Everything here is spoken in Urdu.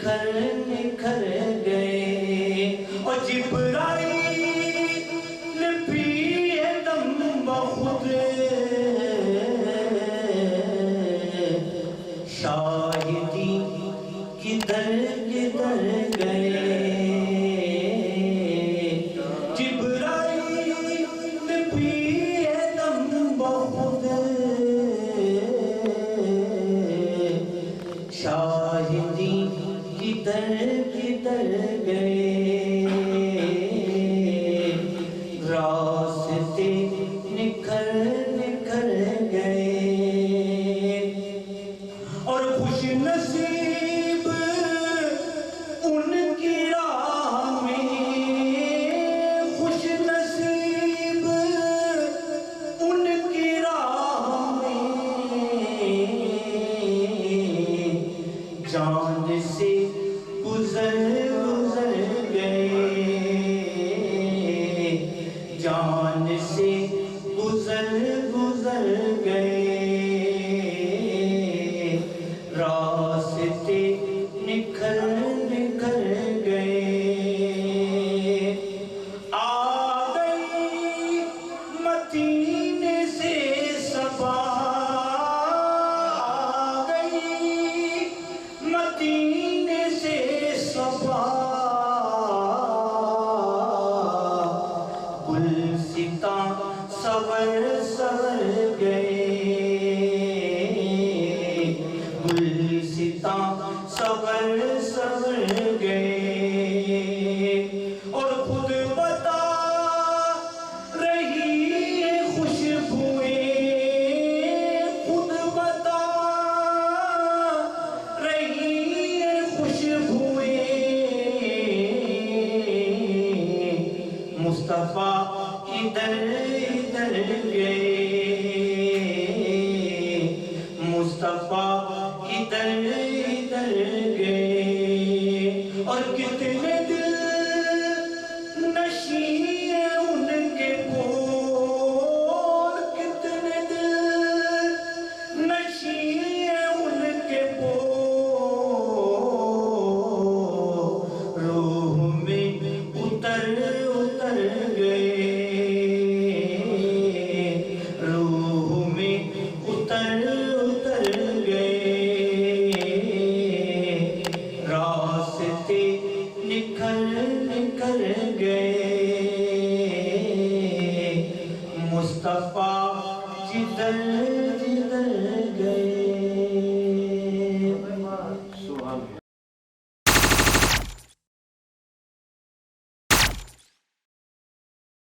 نکھر نکھر گئے اور جبرائیل پیے دم بخود شاہدی کدھر کدھر گئے جبرائیل پیے دم بخود شاہدی کدھر کدھر گئے راستے نکھر نکھر گئے اور خوش نصیب ان کی راہ میں خوش نصیب ان کی راہ میں چاند سے گزر گزر گئے جان سے گزر گزر گئے راستے نکھر نکھر گئے آ گئی مدینے سے صبا آ گئی مدینے سے صبا گلستاں سور سور گئے گلستاں سور سور گئے اور خود بتا رہی ہے خوشبوئیں خود بتا رہی ہے خوشبوئیں مصطفیٰ ادھر ادھر گئے مصطفیٰ ادھر ادھر گئے اور کتنے دل نشیں ہیں ان کے پور کتنے دل نشیں ہیں ان کے پور روح میں اتر اتر گئے روح میں اتر اتر گئے راستے نکھر نکھر گئے مصطفیٰ جدھر